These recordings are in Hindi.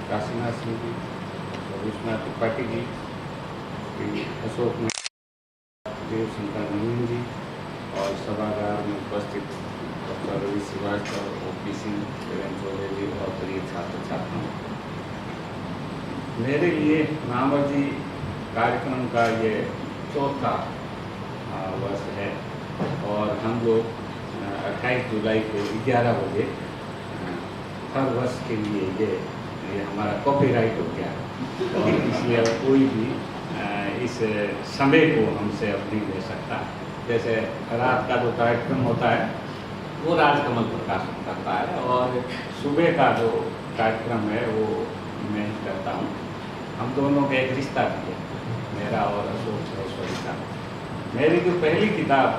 काशीनाथ सिंह जी, विश्वनाथ त्रिपाठी जी, श्री अशोक देव शंकर नवीन जी और सभागार में उपस्थित डॉक्टर रवि श्रीवास्तव, OP सिंह, किरण चौबे जी और प्रिय छात्र छात्राओं, मेरे लिए नामर्जी कार्यक्रम का ये चौथा वर्ष है और हम लोग 28 जुलाई को 11 बजे हर वर्ष के लिए ये हमारा कॉपीराइट हो गया और इसलिए अब कोई भी इस समय को हमसे अब नहीं ले सकता। जैसे रात का जो कार्यक्रम होता है वो राजकमल प्रकाशन करता है और सुबह का जो कार्यक्रम है वो मैं करता हूँ। हम दोनों का एक रिश्ता भी है, मेरा और अशोक सरस्वती का। मेरी जो पहली किताब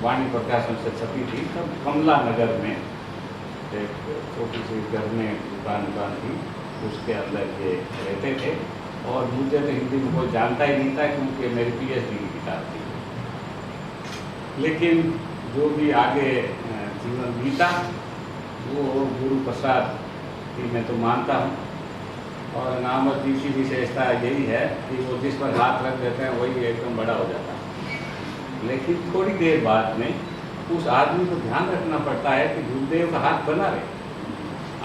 वाणी प्रकाशन से छपी थी तब कमला नगर में एक छोटी सी घर में दुकान थी, उसके अंदर ये रहते थे और मुझे तो हिंदी में कोई जानता ही नहीं था क्योंकि मेरी PhD की किताब थी। लेकिन जो भी आगे जीवन बीता वो गुरु प्रसाद की मैं तो मानता हूँ और नामर्जी की विशेषता यही है कि वो जिस पर हाथ रख देते हैं वही एकदम बड़ा हो जाता है। लेकिन थोड़ी देर बाद में उस आदमी को ध्यान रखना पड़ता है कि गुरुदेव का हाथ बना रहे।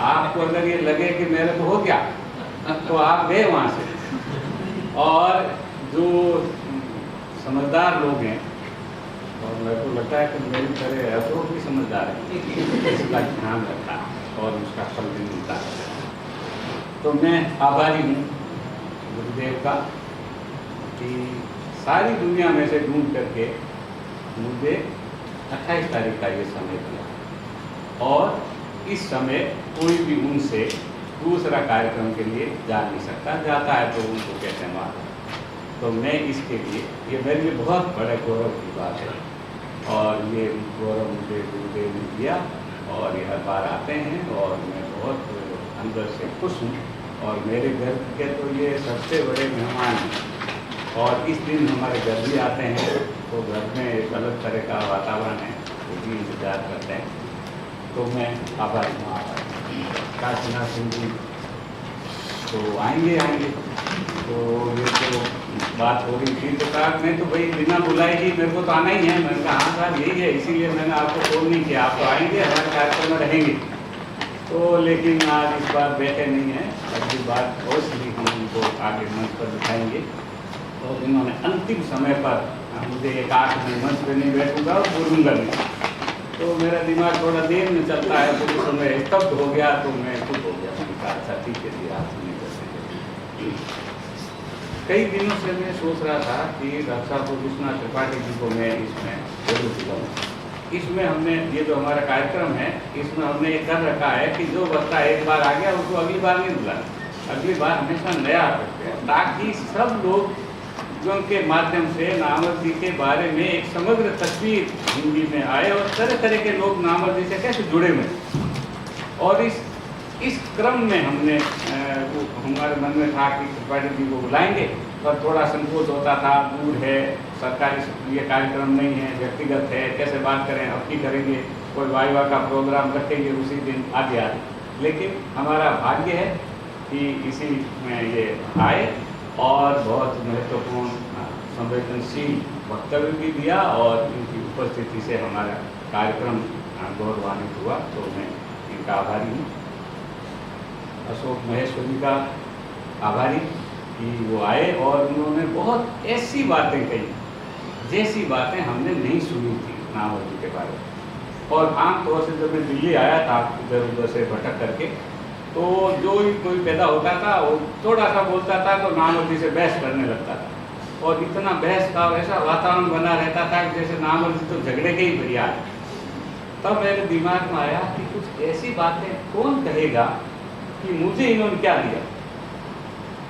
आपको अगर ये लगे कि मेरे को हो गया तो आप गए वहाँ से। और जो समझदार लोग हैं और मेरे को लगता है कि मेरी तरह अशोक भी समझदार है, इसका ध्यान रखा और उसका फल भी मिलता है। तो मैं आभारी हूँ गुरुदेव का कि सारी दुनिया में से ढूंढ करके मुझे 28 तारीख का ये समय दिया और इस समय कोई भी उनसे दूसरा कार्यक्रम के लिए जा नहीं सकता, जाता है तो उनको कहते हैं माता। तो मैं इसके लिए ये मेरे लिए बहुत बड़े गौरव की बात है और ये गौरव मुझे गुरुदेव ने दिया और ये हर बार आते हैं और मैं बहुत अंदर से खुश हूँ। और मेरे घर के तो ये सबसे बड़े मेहमान हैं और इस दिन हमारे घर भी आते हैं तो घर में एक अलग तरह का वातावरण है, वो भी इंतजार करते हैं। तो मैं आभारी हूँ। काशीनाथ सिंह जी तो आएंगे तो ये तो बात हो रही थी तो कहा मैं तो भाई बिना बुलाए ही मेरे को तो आना ही है। मैंने कहा हाँ साहब यही है, इसीलिए मैंने आपको फोन नहीं किया, आप तो आएंगे हमारे कार्यक्रम में रहेंगे। तो लेकिन आज इस बार बैठे नहीं हैं, अगली बार अवश्य हम उनको आगे मंच पर बिठाएंगे। और इन्होंने अंतिम समय पर मुझे एक आठ में मंच पर नहीं बैठूंगा और बोलूँगा नहीं, तो मेरा दिमाग थोड़ा देर में चलता है तो उस समय स्तब्ध हो गया तो मैं खुद हो गया। मैंने कहा अच्छा ठीक है जी आप नहीं कर सकते। कई दिनों से मैं सोच रहा था कि डॉक्टर विश्वनाथ त्रिपाठी जी को मैं इसमें जरूर बुलाऊँ। इसमें हमने ये जो हमारा कार्यक्रम है इसमें हमने ये कर रखा है कि जो बच्चा एक बार आ गया उसको अगली बार नहीं बुलाना, अगली बार हमेशा नया रखते हैं ताकि सब लोग के माध्यम से नामर्जी के बारे में एक समग्र तस्वीर हिंदी में आए और तरह तरह के लोग नामर्जी से कैसे जुड़े हुए। और इस क्रम में हमने हमारे मन में था कि त्रिपाठी जी को बुलाएंगे, पर थोड़ा संकोच होता था, दूर है, सरकारी ये कार्यक्रम नहीं है, व्यक्तिगत है, कैसे बात करें, अब की करेंगे, कोई वाइवा का प्रोग्राम रखेंगे उसी दिन आदि। लेकिन हमारा भाग्य है कि इसी में ये आए और बहुत महत्वपूर्ण संवेदनशील वक्तव्य भी दिया और इनकी उपस्थिति से हमारा कार्यक्रम गौरवान्वित हुआ। तो मैं इनका आभारी हूँ। अशोक महेश्वरी का आभारी कि वो आए और उन्होंने बहुत ऐसी बातें कही जैसी बातें हमने नहीं सुनी थी नामर्जी के बारे में। और आमतौर से जब मैं दिल्ली आया था इधर उधर से भटक करके, तो जो ही कोई पैदा होता था वो थोड़ा सा बोलता था तो नामर्जी से बहस करने लगता था और इतना बहस का ऐसा वातावरण बना रहता था कि जैसे नामर्जी तो झगड़े के ही भैया है। तब मेरे दिमाग में आया कि कुछ ऐसी बातें कौन कहेगा कि मुझे इन्होंने क्या दिया।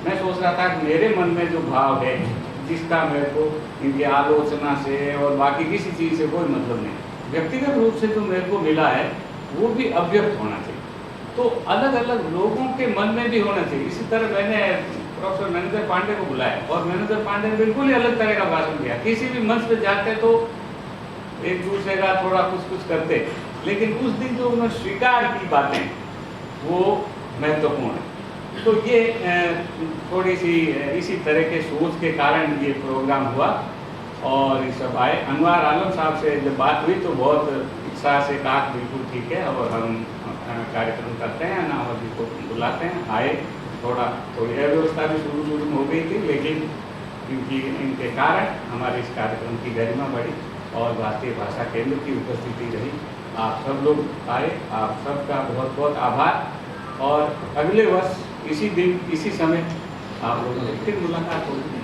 मैं सोच रहा था कि मेरे मन में जो भाव है जिसका मेरे को इनकी आलोचना से और बाकी किसी चीज़ से कोई मतलब नहीं, व्यक्तिगत रूप से जो मेरे को मिला है वो भी अव्यक्त होना चाहिए, तो अलग अलग लोगों के मन में भी होना चाहिए। इसी तरह मैंने प्रोफेसर मैनेजर पांडे को बुलाया और मैनेजर पांडे ने बिल्कुल ही अलग तरह का भाषण दिया। किसी भी मंच पे जाते तो एक दूसरे का थोड़ा कुछ करते, लेकिन उस दिन जो उन्होंने स्वीकार की बातें वो महत्वपूर्ण है। तो ये थोड़ी सी इसी तरह के सोच के कारण ये प्रोग्राम हुआ और ये सब आए। अनवर आलम साहब से जब बात हुई तो बहुत उत्साह से कहा बिल्कुल ठीक है और हम कार्यक्रम करते हैं, अनवर जी को बुलाते हैं। आए, थोड़ी अव्यवस्था भी शुरू में हो गई थी, लेकिन इनके कारण हमारे इस कार्यक्रम की गरिमा बढ़ी और भारतीय भाषा केंद्र की उपस्थिति रही। आप सब लोग आए, आप सबका बहुत बहुत आभार। और अगले वर्ष इसी दिन इसी समय आप लोगों से फिर मुलाकात होगी।